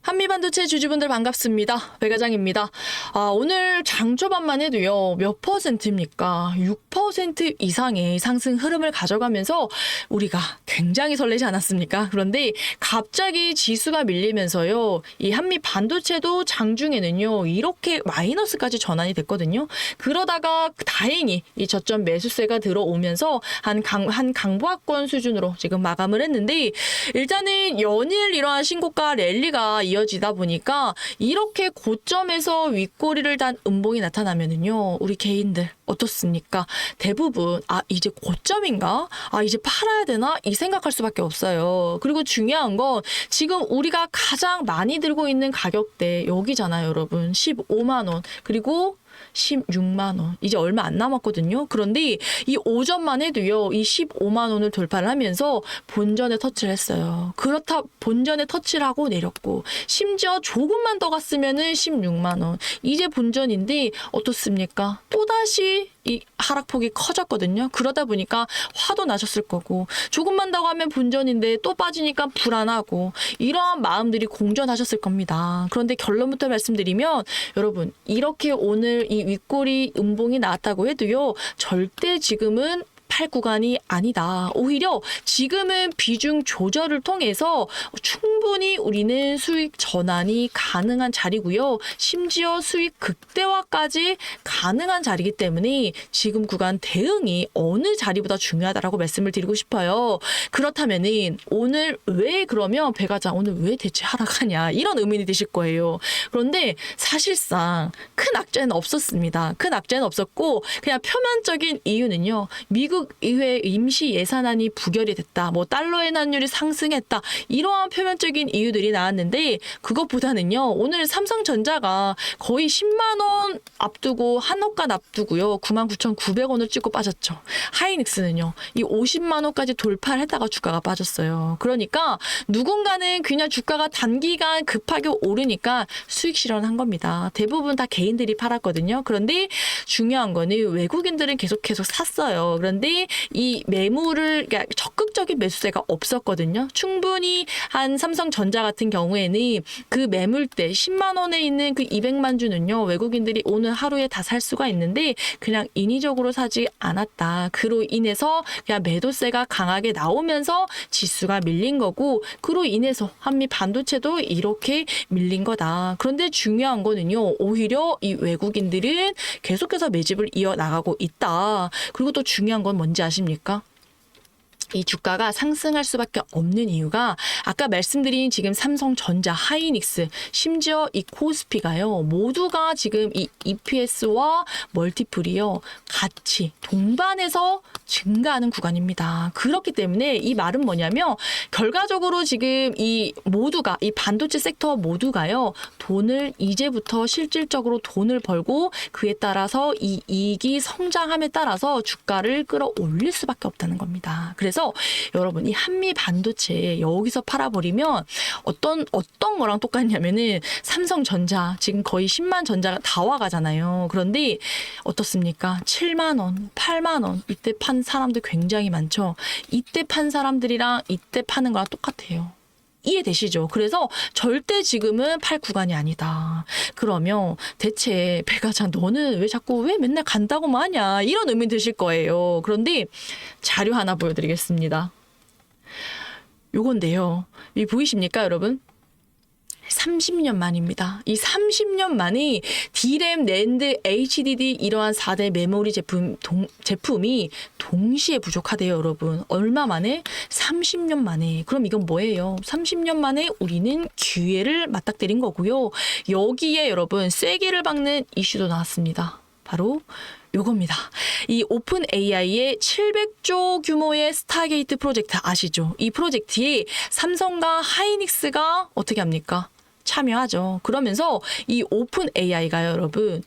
한미반도체 주주분들 반갑습니다. 배과장입니다. 오늘 장 초반만 해도요, 몇 퍼센트입니까? 6% 이상의 상승 흐름을 가져가면서 우리가 굉장히 설레지 않았습니까? 그런데 갑자기 지수가 밀리면서요, 이 한미반도체도 장중에는요, 이렇게 마이너스까지 전환이 됐거든요. 그러다가 다행히 이 저점 매수세가 들어오면서 한 강보합권 수준으로 지금 마감을 했는데, 일단은 연일 이러한 신고가 랠리가 이어지다 보니까 이렇게 고점에서 윗꼬리를 단 음봉이 나타나면은요, 우리 개인들 어떻습니까? 대부분 이제 고점인가? 이제 팔아야 되나? 이 생각할 수밖에 없어요. 그리고 중요한 건 지금 우리가 가장 많이 들고 있는 가격대 여기잖아요, 여러분. 15만 원. 그리고 16만 원. 이제 얼마 안 남았거든요. 그런데 이 오전만 해도요, 이 15만 원을 돌파를 하면서 본전에 터치를 했어요. 그렇다 본전에 터치를 하고 내렸고, 심지어 조금만 더 갔으면은 16만 원. 이제 본전인데 어떻습니까? 또다시 이 하락폭이 커졌거든요. 그러다 보니까 화도 나셨을 거고, 조금만 더 가면 본전인데 또 빠지니까 불안하고, 이러한 마음들이 공존하셨을 겁니다. 그런데 결론부터 말씀드리면, 여러분, 이렇게 오늘 이 윗꼬리 음봉이 나왔다고 해도요, 절대 지금은 팔 구간이 아니다. 오히려 지금은 비중 조절을 통해서 충분히 우리는 수익 전환이 가능한 자리고요. 심지어 수익 극대화까지 가능한 자리이기 때문에 지금 구간 대응이 어느 자리보다 중요하다라고 말씀을 드리고 싶어요. 그렇다면은 오늘 왜 그러면 배과장 오늘 왜 대체 하락하냐 이런 의문이 드실 거예요. 그런데 사실상 큰 악재는 없었습니다. 큰 악재는 없었고, 그냥 표면적인 이유는요, 미국 의회 임시 예산안이 부결이 됐다, 뭐 달러 엔환율이 상승했다, 이러한 표면적인 이유들이 나왔는데, 그것보다는요, 오늘 삼성전자가 거의 10만 원 앞두고 한옥간 앞두고요, 99,900원을 찍고 빠졌죠. 하이닉스는요, 이 50만 원까지 돌파를 했다가 주가가 빠졌어요. 그러니까 누군가는 그냥 주가가 단기간 급하게 오르니까 수익 실현한 겁니다. 대부분 다 개인들이 팔았거든요. 그런데 중요한 거는 외국인들은 계속해서 샀어요. 그런데 이 매물을, 그러니까 적극적인 매수세가 없었거든요. 충분히 한 삼성전자 같은 경우에는 그 매물대 10만 원에 있는 그 200만 주는요, 외국인들이 오늘 하루에 다 살 수가 있는데 그냥 인위적으로 사지 않았다. 그로 인해서 그냥 매도세가 강하게 나오면서 지수가 밀린 거고, 그로 인해서 한미 반도체도 이렇게 밀린 거다. 그런데 중요한 거는요, 오히려 이 외국인들은 계속해서 매집을 이어나가고 있다. 그리고 또 중요한 건 뭔지 아십니까? 이 주가가 상승할 수밖에 없는 이유가 아까 말씀드린 지금 삼성전자, 하이닉스, 심지어 이 코스피가요, 모두가 지금 이 EPS와 멀티플이요, 같이 동반해서 증가하는 구간입니다. 그렇기 때문에 이 말은 뭐냐면, 결과적으로 지금 이 모두가, 이 반도체 섹터 모두가요, 돈을 이제부터 실질적으로 돈을 벌고, 그에 따라서 이 이익이 성장함에 따라서 주가를 끌어올릴 수밖에 없다는 겁니다. 그래서 여러분, 이 한미 반도체 여기서 팔아버리면 어떤 거랑 똑같냐면은, 삼성전자 지금 거의 10만 전자가 다 와가잖아요. 그런데 어떻습니까? 7만 원, 8만 원 이때 판 사람들 굉장히 많죠. 이때 판 사람들이랑 이때 파는 거랑 똑같아요. 이해되시죠? 그래서 절대 지금은 팔 구간이 아니다. 그러면 대체 배과장 너는 왜 맨날 간다고만 하냐, 이런 의미 드실 거예요. 그런데 자료 하나 보여드리겠습니다. 요건데요, 이 보이십니까, 여러분? 30년 만입니다. 이 30년 만에 D램, 낸드, HDD 이러한 4대 메모리 제품이 동시에 부족하대요, 여러분. 얼마 만에? 30년 만에. 그럼 이건 뭐예요? 30년 만에 우리는 기회를 맞닥뜨린 거고요. 여기에 여러분 쐐기를 박는 이슈도 나왔습니다. 바로 요겁니다. 이 오픈 AI의 700조 규모의 스타게이트 프로젝트 아시죠? 이 프로젝트에 삼성과 하이닉스가 어떻게 합니까? 참여하죠. 그러면서 이 오픈 AI가요, 여러분,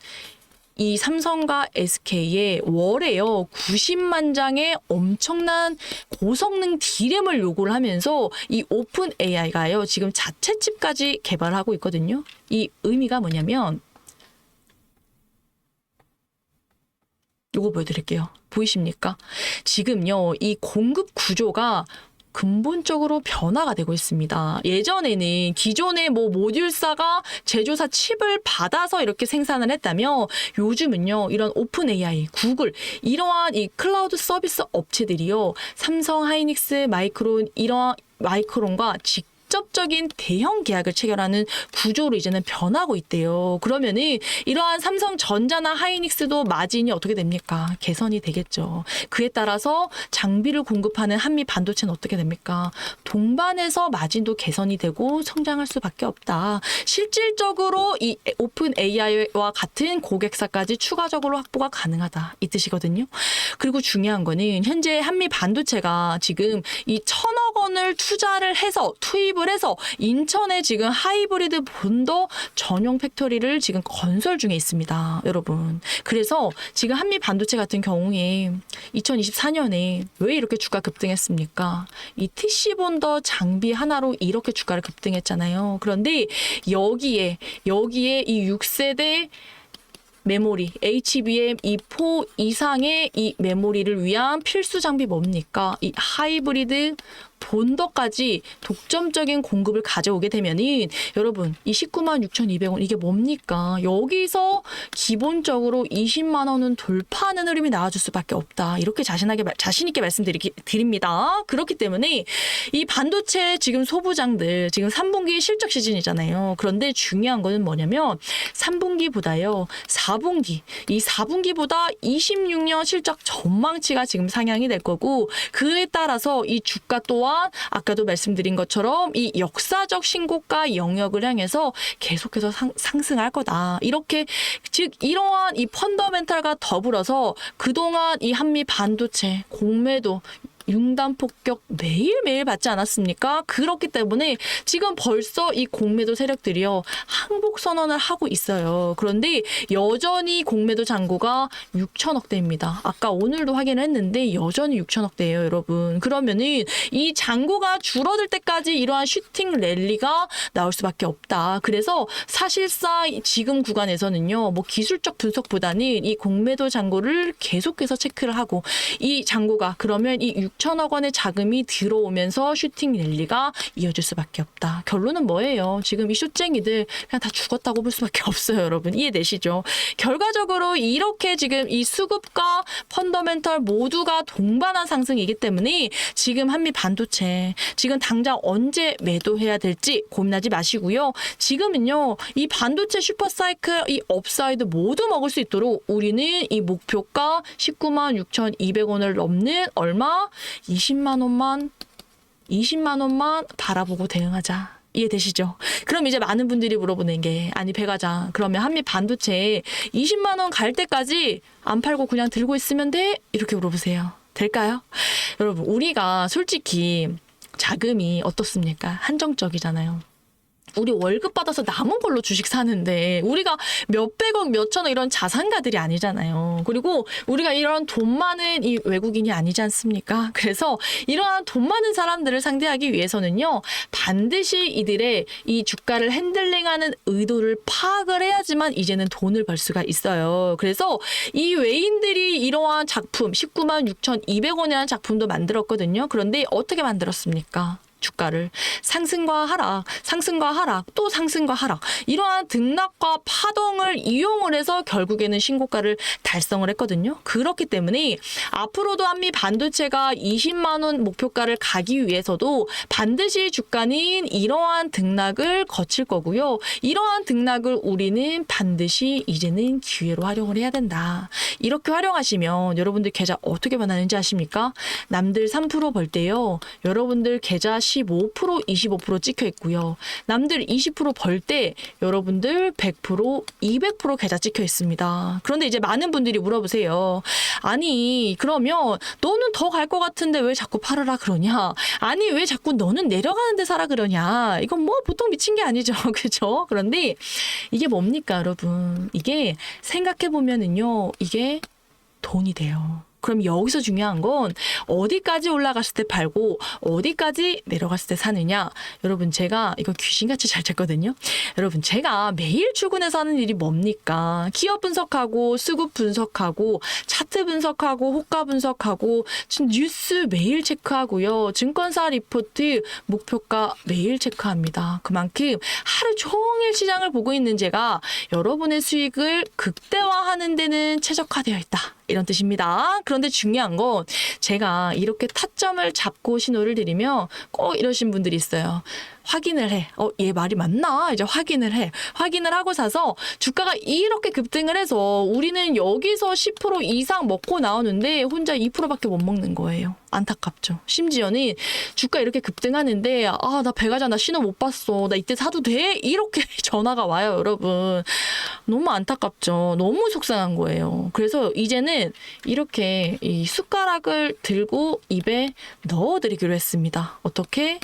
이 삼성과 SK의 월에요, 90만 장의 엄청난 고성능 D램을 요구를 하면서 이 오픈 AI가요, 지금 자체 칩까지 개발하고 있거든요. 이 의미가 뭐냐면, 요거 보여드릴게요. 보이십니까? 지금요, 이 공급 구조가 근본적으로 변화가 되고 있습니다. 예전에는 기존의 뭐 모듈사가 제조사 칩을 받아서 이렇게 생산을 했다면 요즘은요, 이런 오픈 AI, 구글, 이러한 이 클라우드 서비스 업체들이요, 삼성, 하이닉스, 마이크론과 직접적인 대형 계약을 체결하는 구조로 이제는 변하고 있대요. 그러면은 이러한 삼성전자나 하이닉스도 마진이 어떻게 됩니까? 개선이 되겠죠. 그에 따라서 장비를 공급하는 한미 반도체는 어떻게 됩니까? 동반해서 마진도 개선이 되고 성장할 수밖에 없다. 실질적으로 이 오픈 AI와 같은 고객사까지 추가적으로 확보가 가능하다. 이 뜻이거든요. 그리고 중요한 거는 현재 한미 반도체가 지금 이 1,000억 원을 투입을 해서 인천에 지금 하이브리드 본더 전용 팩토리를 지금 건설 중에 있습니다, 여러분. 그래서 지금 한미 반도체 같은 경우에 2024년에 왜 이렇게 주가 급등했습니까? 이 TC 본더 장비 하나로 이렇게 주가를 급등했잖아요. 그런데 여기에 이 6세대 메모리, HBM2.4 이상의 이 메모리를 위한 필수 장비 뭡니까? 이 하이브리드 본더까지 독점적인 공급을 가져오게 되면은 여러분 이 196,200원 이게 뭡니까? 여기서 기본적으로 20만 원은 돌파하는 흐름이 나와줄 수밖에 없다. 이렇게 자신 있게 말씀드립니다. 그렇기 때문에 이 반도체 지금 소부장들 지금 3분기 실적 시즌이잖아요. 그런데 중요한 거는 뭐냐면 3분기보다요 4분기 이 4분기보다 26년 실적 전망치가 지금 상향이 될 거고 그에 따라서 이 주가 또한 아까도 말씀드린 것처럼 이 역사적 신고가 영역을 향해서 계속해서 상승할 거다. 이렇게 즉 이러한 이 펀더멘탈과 더불어서 그동안 이 한미 반도체 공매도 융단 폭격 매일매일 받지 않았습니까? 그렇기 때문에 지금 벌써 이 공매도 세력들이요 항복 선언을 하고 있어요. 그런데 여전히 공매도 잔고가 6천억대입니다. 아까 오늘도 확인을 했는데 여전히 6천억대예요, 여러분. 그러면은 이 잔고가 줄어들 때까지 이러한 슈팅 랠리가 나올 수밖에 없다. 그래서 사실상 지금 구간에서는요, 뭐 기술적 분석보다는 이 공매도 잔고를 계속해서 체크를 하고 이 잔고가 그러면 이 6천억 원의 자금이 들어오면서 슈팅 랠리가 이어질 수밖에 없다. 결론은 뭐예요? 지금 이 숏쟁이들 그냥 다 죽었다고 볼 수밖에 없어요, 여러분. 이해되시죠? 결과적으로 이렇게 지금 이 수급과 펀더멘털 모두가 동반한 상승이기 때문에 지금 한미 반도체 지금 당장 언제 매도해야 될지 고민하지 마시고요. 지금은요, 이 반도체 슈퍼사이클 이 업사이드 모두 먹을 수 있도록 우리는 이 목표가 196,200원을 넘는 얼마? 20만 원만 바라보고 대응하자. 이해되시죠? 그럼 이제 많은 분들이 물어보는 게 아니 배과장 그러면 한미 반도체 20만 원 갈 때까지 안 팔고 그냥 들고 있으면 돼? 이렇게 물어보세요. 될까요? 여러분 우리가 솔직히 자금이 어떻습니까? 한정적이잖아요. 우리 월급 받아서 남은 걸로 주식 사는데 우리가 몇백억, 몇천억 이런 자산가들이 아니잖아요. 그리고 우리가 이런 돈 많은 이 외국인이 아니지 않습니까? 그래서 이러한 돈 많은 사람들을 상대하기 위해서는요. 반드시 이들의 이 주가를 핸들링하는 의도를 파악을 해야지만 이제는 돈을 벌 수가 있어요. 그래서 이 외인들이 이러한 작품 196,200원이라는 작품도 만들었거든요. 그런데 어떻게 만들었습니까? 주가를 상승과 하락, 또 상승과 하락 이러한 등락과 파동을 이용을 해서 결국에는 신고가를 달성을 했거든요. 그렇기 때문에 앞으로도 한미 반도체가 20만 원 목표가를 가기 위해서도 반드시 주가는 이러한 등락을 거칠 거고요. 이러한 등락을 우리는 반드시 이제는 기회로 활용을 해야 된다. 이렇게 활용하시면 여러분들 계좌 어떻게 변하는지 아십니까? 남들 3% 벌 때요. 여러분들 계좌 15%, 25% 찍혀 있고요. 남들 20% 벌 때 여러분들 100%, 200% 계좌 찍혀 있습니다. 그런데 이제 많은 분들이 물어보세요. 아니 그러면 너는 더 갈 것 같은데 왜 자꾸 팔으라 그러냐? 아니 왜 자꾸 너는 내려가는 데 사라 그러냐? 이건 뭐 보통 미친 게 아니죠. 그렇죠? 그런데 이게 뭡니까 여러분? 이게 생각해 보면은요. 이게 돈이 돼요. 그럼 여기서 중요한 건 어디까지 올라갔을 때 팔고 어디까지 내려갔을 때 사느냐. 여러분 제가 이거 귀신같이 잘 쳤거든요. 여러분 제가 매일 출근해서 하는 일이 뭡니까? 기업 분석하고 수급 분석하고 차트 분석하고 호가 분석하고 뉴스 매일 체크하고요. 증권사 리포트 목표가 매일 체크합니다. 그만큼 하루 종일 시장을 보고 있는 제가 여러분의 수익을 극대화하는 데는 최적화되어 있다. 이런 뜻입니다. 그런데 중요한 건 제가 이렇게 타점을 잡고 신호를 드리면 꼭 이러신 분들이 있어요. 확인을 해. 얘 말이 맞나? 이제 확인을 해. 확인을 하고 사서 주가가 이렇게 급등을 해서 우리는 여기서 10% 이상 먹고 나오는데 혼자 2%밖에 못 먹는 거예요. 안타깝죠. 심지어는 주가 이렇게 급등하는데 나 배가자 나 신호 못 봤어. 나 이때 사도 돼? 이렇게 전화가 와요, 여러분. 너무 안타깝죠. 너무 속상한 거예요. 그래서 이제는 이렇게 이 숟가락을 들고 입에 넣어드리기로 했습니다. 어떻게?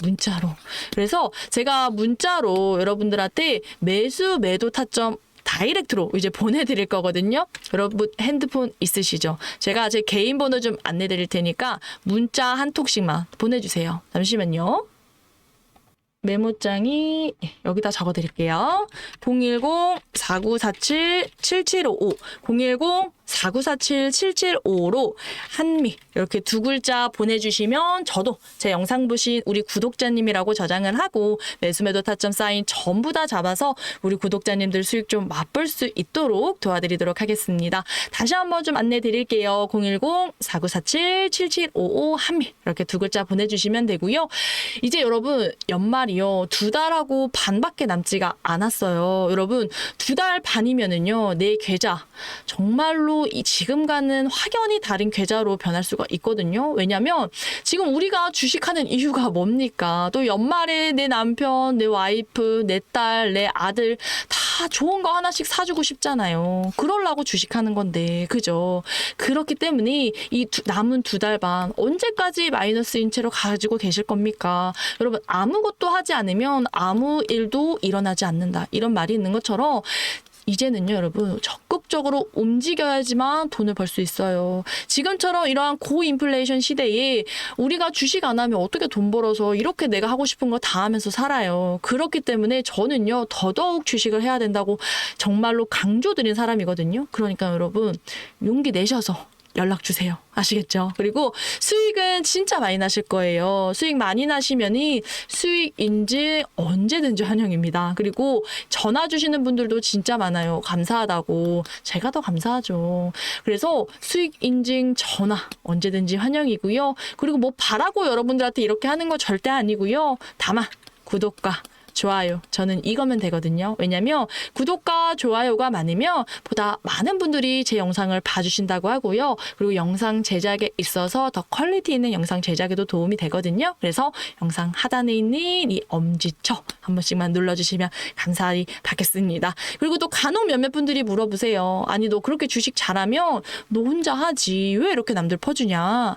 문자로. 그래서 제가 문자로 여러분들한테 매수 매도 타점 다이렉트로 이제 보내드릴 거거든요. 여러분 핸드폰 있으시죠? 제가 제 개인 번호 좀 안내드릴 테니까 문자 한 톡씩만 보내주세요. 잠시만요. 메모장이 여기다 적어드릴게요. 010-4947-7755 010-4947-7755로 한미 이렇게 두 글자 보내주시면 저도 제 영상 보신 우리 구독자님이라고 저장을 하고 매수매도 타점 사인 전부 다 잡아서 우리 구독자님들 수익 좀 맛볼 수 있도록 도와드리도록 하겠습니다. 다시 한번 좀 안내 드릴게요. 010-4947-7755 한미 이렇게 두 글자 보내주시면 되고요. 이제 여러분 연말이요. 2달하고 반밖에 남지가 않았어요. 여러분 2달 반이면은요. 내 계좌 정말로 이 지금과는 확연히 다른 계좌로 변할 수가 있거든요. 왜냐면 지금 우리가 주식하는 이유가 뭡니까? 또 연말에 내 남편, 내 와이프, 내 딸, 내 아들 다 좋은 거 하나씩 사주고 싶잖아요. 그러려고 주식하는 건데, 그죠? 그렇기 때문에 이 남은 2달 반 언제까지 마이너스인 채로 가지고 계실 겁니까? 여러분 아무것도 하지 않으면 아무 일도 일어나지 않는다. 이런 말이 있는 것처럼 이제는요, 여러분, 적극적으로 움직여야지만 돈을 벌 수 있어요. 지금처럼 이러한 고인플레이션 시대에 우리가 주식 안 하면 어떻게 돈 벌어서 이렇게 내가 하고 싶은 거 다 하면서 살아요. 그렇기 때문에 저는요, 더더욱 주식을 해야 된다고 정말로 강조드린 사람이거든요. 그러니까 여러분, 용기 내셔서 연락 주세요. 아시겠죠? 그리고 수익은 진짜 많이 나실 거예요. 수익 많이 나시면이 수익 인증 언제든지 환영입니다. 그리고 전화 주시는 분들도 진짜 많아요. 감사하다고. 제가 더 감사하죠. 그래서 수익 인증 전화 언제든지 환영이고요. 그리고 뭐 바라고 여러분들한테 이렇게 하는 거 절대 아니고요. 다만 구독과 좋아요. 저는 이거면 되거든요. 왜냐면 구독과 좋아요가 많으면 보다 많은 분들이 제 영상을 봐주신다고 하고요. 그리고 영상 제작에 있어서 더 퀄리티 있는 영상 제작에도 도움이 되거든요. 그래서 영상 하단에 있는 이 엄지척 한 번씩만 눌러주시면 감사히 받겠습니다. 그리고 또 간혹 몇몇 분들이 물어보세요. 아니 너 그렇게 주식 잘하면 너 혼자 하지. 왜 이렇게 남들 퍼주냐.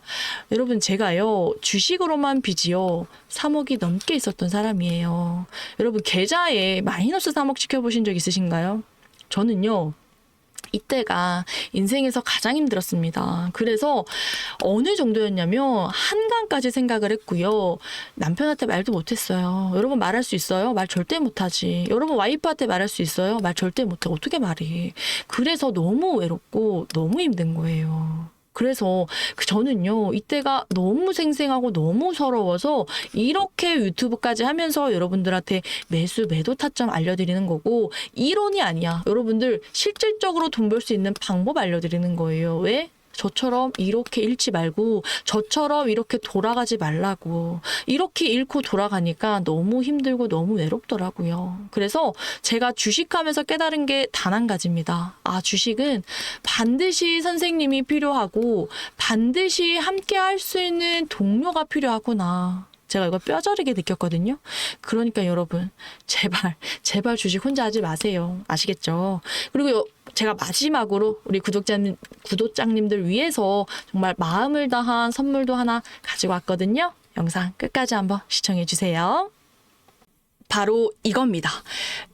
여러분 제가요. 주식으로만 빚이요. 3억이 넘게 있었던 사람이에요. 여러분 계좌에 마이너스 3억 지켜보신 적 있으신가요? 저는요. 이때가 인생에서 가장 힘들었습니다. 그래서 어느 정도였냐면 한강까지 생각을 했고요. 남편한테 말도 못했어요. 여러분 말할 수 있어요? 말 절대 못하지. 여러분 와이프한테 말할 수 있어요? 말 절대 못해. 어떻게 말해. 그래서 너무 외롭고 너무 힘든 거예요. 그래서 저는요 이때가 너무 생생하고 너무 서러워서 이렇게 유튜브까지 하면서 여러분들한테 매수 매도 타점 알려드리는 거고 이론이 아니야. 여러분들 실질적으로 돈 벌 수 있는 방법 알려드리는 거예요. 왜? 저처럼 이렇게 잃지 말고 저처럼 이렇게 돌아가지 말라고. 이렇게 잃고 돌아가니까 너무 힘들고 너무 외롭더라고요. 그래서 제가 주식하면서 깨달은 게 단 한 가지입니다. 아, 주식은 반드시 선생님이 필요하고 반드시 함께 할 수 있는 동료가 필요하구나. 제가 이거 뼈저리게 느꼈거든요. 그러니까 여러분 제발 주식 혼자 하지 마세요. 아시겠죠? 그리고 제가 마지막으로 우리 구독자님들 위해서 정말 마음을 다한 선물도 하나 가지고 왔거든요. 영상 끝까지 한번 시청해 주세요. 바로 이겁니다.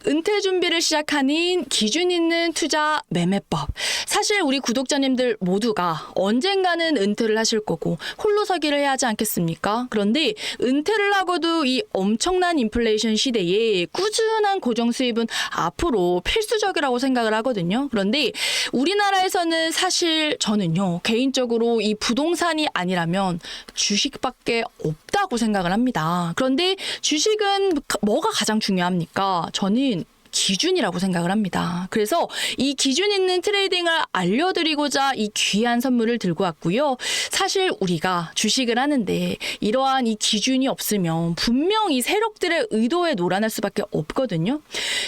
은퇴 준비를 시작하는 기준 있는 투자 매매법. 사실 우리 구독자님들 모두가 언젠가는 은퇴를 하실 거고 홀로서기를 해야 하지 않겠습니까? 그런데 은퇴를 하고도 이 엄청난 인플레이션 시대에 꾸준한 고정 수입은 앞으로 필수적이라고 생각을 하거든요. 그런데 우리나라에서는 사실 저는요, 개인적으로 이 부동산이 아니라면 주식밖에 없다고 생각을 합니다. 그런데 주식은 뭐가 가장 중요합니까? 저는 기준이라고 생각을 합니다. 그래서 이 기준 있는 트레이딩을 알려드리고자 이 귀한 선물을 들고 왔고요. 사실 우리가 주식을 하는데 이러한 이 기준이 없으면 분명 이 세력들의 의도에 놀아날 수밖에 없거든요.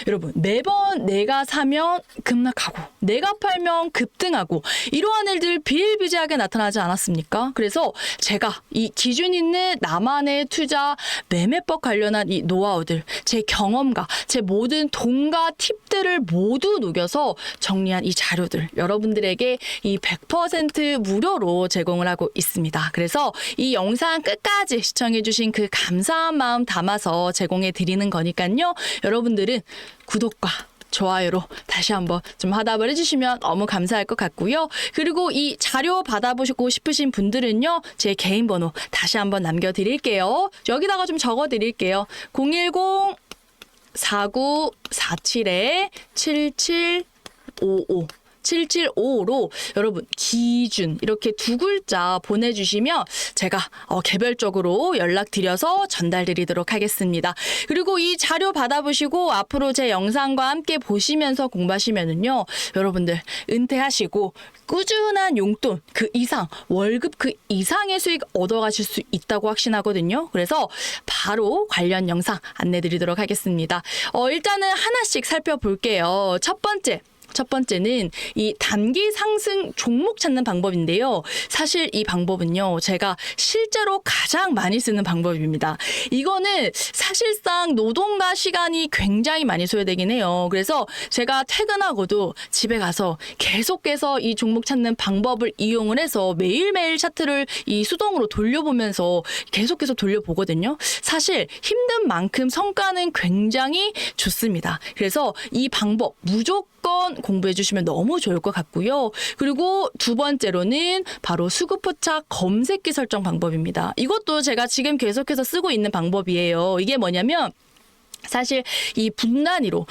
여러분, 매번 내가 사면 급락하고 내가 팔면 급등하고 이러한 일들 비일비재하게 나타나지 않았습니까? 그래서 제가 이 기준 있는 나만의 투자 매매법 관련한 이 노하우들, 제 경험과 제 모든 돈과 팁들을 모두 녹여서 정리한 이 자료들 여러분들에게 이 100% 무료로 제공을 하고 있습니다. 그래서 이 영상 끝까지 시청해주신 그 감사한 마음 담아서 제공해 드리는 거니까요. 여러분들은 구독과 좋아요로 다시 한번 좀 화답을 해주시면 너무 감사할 것 같고요. 그리고 이 자료 받아보시고 싶으신 분들은요, 제 개인 번호 다시 한번 남겨드릴게요. 여기다가 좀 적어드릴게요. 010-4947-7755 7755로 여러분 기준 이렇게 두 글자 보내주시면 제가 개별적으로 연락드려서 전달드리도록 하겠습니다. 그리고 이 자료 받아보시고 앞으로 제 영상과 함께 보시면서 공부하시면은요, 여러분들 은퇴하시고 꾸준한 용돈 그 이상, 월급 그 이상의 수익 얻어가실 수 있다고 확신하거든요. 그래서 바로 관련 영상 안내드리도록 하겠습니다. 일단은 하나씩 살펴볼게요. 첫 번째는 이 단기 상승 종목 찾는 방법인데요. 사실 이 방법은요, 제가 실제로 가장 많이 쓰는 방법입니다. 이거는 사실상 노동과 시간이 굉장히 많이 소요되긴 해요. 그래서 제가 퇴근하고도 집에 가서 계속해서 이 종목 찾는 방법을 이용을 해서 매일매일 차트를 이 수동으로 돌려보면서 계속해서 돌려보거든요. 사실 힘든 만큼 성과는 굉장히 좋습니다. 그래서 이 방법 무조건 공부해 주시면 너무 좋을 것 같고요. 그리고 두 번째로는 바로 수급포착 검색기 설정 방법입니다. 이것도 제가 지금 계속해서 쓰고 있는 방법이에요. 이게 뭐냐면 사실 이 분단위로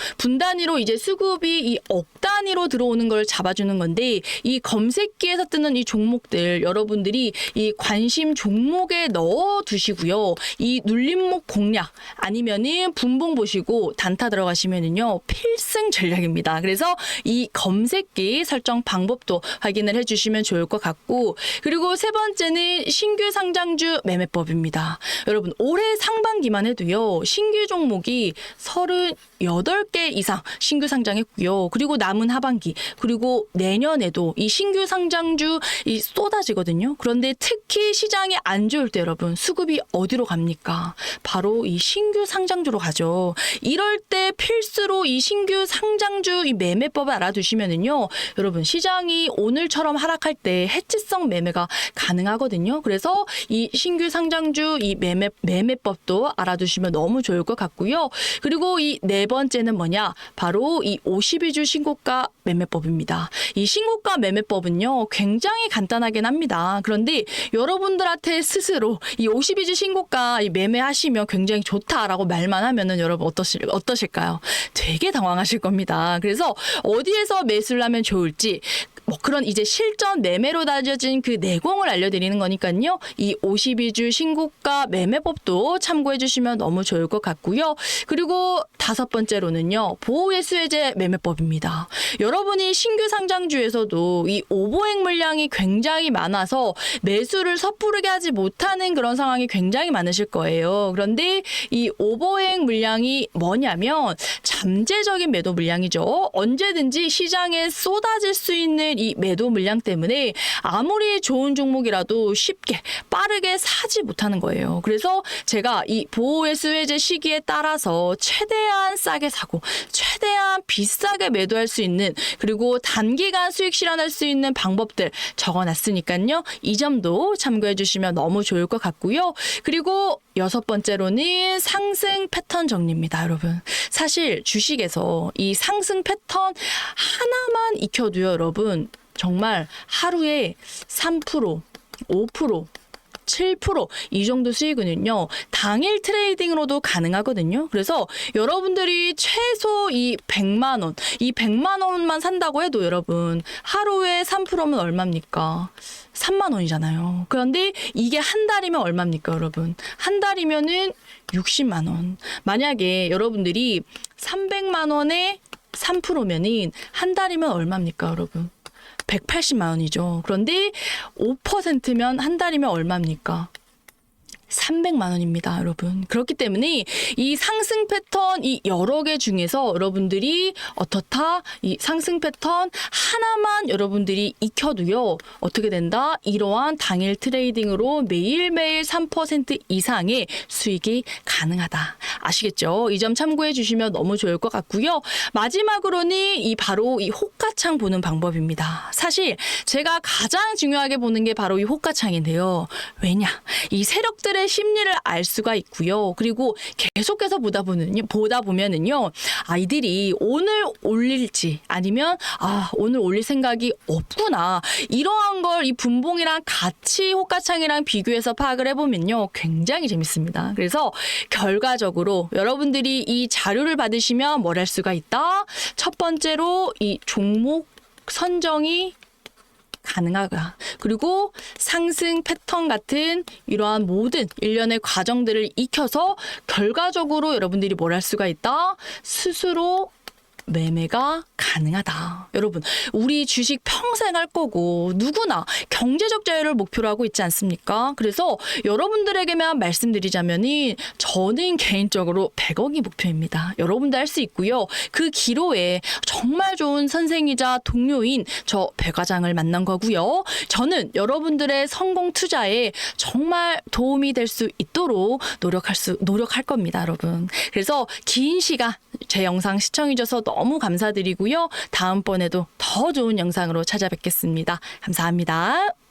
이제 수급이 이 억 단위로 들어오는 걸 잡아주는 건데, 이 검색기에서 뜨는 이 종목들 여러분들이 이 관심 종목에 넣어 두시고요. 이 눌림목 공략 아니면은 분봉 보시고 단타 들어가시면은요, 필승 전략입니다. 그래서 이 검색기 설정 방법도 확인을 해주시면 좋을 것 같고, 그리고 세 번째는 신규 상장주 매매법입니다. 여러분, 올해 상반기만 해도요, 신규 종목이 38개 이상 신규 상장했고요. 그리고 남은 하반기, 그리고 내년에도 이 신규 상장주 이 쏟아지거든요. 그런데 특히 시장이 안 좋을 때 여러분, 수급이 어디로 갑니까? 바로 이 신규 상장주로 가죠. 이럴 때 필수로 이 신규 상장주 이 매매법을 알아두시면은요, 여러분 시장이 오늘처럼 하락할 때 해지성 매매가 가능하거든요. 그래서 이 신규 상장주 이 매매법도 알아두시면 너무 좋을 것 같고요. 그리고 이 네 번째는 뭐냐? 바로 이 52주 신고가 매매법입니다. 이 신고가 매매법은요, 굉장히 간단하긴 합니다. 그런데 여러분들한테 스스로 이 52주 신고가 이 매매하시면 굉장히 좋다라고 말만 하면은 여러분 어떠실까요? 되게 당황하실 겁니다. 그래서 어디에서 매수를 하면 좋을지, 그런 이제 실전 매매로 다져진 그 내공을 알려드리는 거니까요. 이 52주 신고가 매매법도 참고해 주시면 너무 좋을 것 같고요. 그리고 다섯 번째로는요, 보호예수해제 매매법입니다. 여러분이 신규 상장주에서도 이 오보행 물량이 굉장히 많아서 매수를 섣부르게 하지 못하는 그런 상황이 굉장히 많으실 거예요. 그런데 이 오버행 물량이 뭐냐면 잠재적인 매도 물량이죠. 언제든지 시장에 쏟아질 수 있는 이 매도 물량 때문에 아무리 좋은 종목이라도 쉽게 빠르게 사지 못하는 거예요. 그래서 제가 이 보호예수해제 시기에 따라서 최대한 싸게 사고 최대한 비싸게 매도할 수 있는, 그리고 단기간 수익 실현할 수 있는 방법들 적어놨으니까요. 이 점도 참고해 주시면 너무 좋을 것 같고요. 그리고 여섯 번째로는 상승 패턴 정리입니다, 여러분. 사실 주식에서 이 상승 패턴 하나만 익혀도요, 여러분. 정말 하루에 3%, 5%, 7% 이 정도 수익은요 당일 트레이딩으로도 가능하거든요. 그래서 여러분들이 최소 이 100만 원, 이 100만 원만 산다고 해도 여러분 하루에 3%면 얼마입니까? 3만 원이잖아요. 그런데 이게 한 달이면 얼마입니까, 여러분? 한 달이면은 60만 원. 만약에 여러분들이 300만 원에 3%면은 한 달이면 얼마입니까, 여러분? 180만 원이죠. 그런데 5%면 한 달이면 얼마입니까? 300만 원입니다, 여러분. 그렇기 때문에 이 상승 패턴 이 여러 개 중에서 여러분들이 어떻다? 이 상승 패턴 하나만 여러분들이 익혀도요. 어떻게 된다? 이러한 당일 트레이딩으로 매일매일 3% 이상의 수익이 가능하다. 아시겠죠? 이 점 참고해 주시면 너무 좋을 것 같고요. 마지막으로는 이 바로 이 호가창 보는 방법입니다. 사실 제가 가장 중요하게 보는 게 바로 이 호가창인데요. 왜냐? 이 세력들의 심리를 알 수가 있고요. 그리고 계속해서 보다 보면은요. 아이들이 오늘 올릴지 아니면 오늘 올릴 생각이 없구나. 이러한 걸 이 분봉이랑 같이 호가창이랑 비교해서 파악을 해보면요. 굉장히 재밌습니다. 그래서 결과적으로 여러분들이 이 자료를 받으시면 뭘 할 수가 있다. 첫 번째로 이 종목 선정이 가능하다. 그리고 상승 패턴 같은 이러한 모든 일련의 과정들을 익혀서 결과적으로 여러분들이 뭘 할 수가 있다. 스스로 매매가 가능하다. 여러분, 우리 주식 평생 할 거고 누구나 경제적 자유를 목표로 하고 있지 않습니까? 그래서 여러분들에게만 말씀드리자면은 저는 개인적으로 100억이 목표입니다. 여러분도 할 수 있고요. 그 기로에 정말 좋은 선생이자 동료인 저 배 과장을 만난 거고요. 저는 여러분들의 성공 투자에 정말 도움이 될 수 있도록 노력할 겁니다, 여러분. 그래서 긴 시간 제 영상 시청해줘서 너무 감사드리고요. 다음번에도 더 좋은 영상으로 찾아뵙겠습니다. 감사합니다.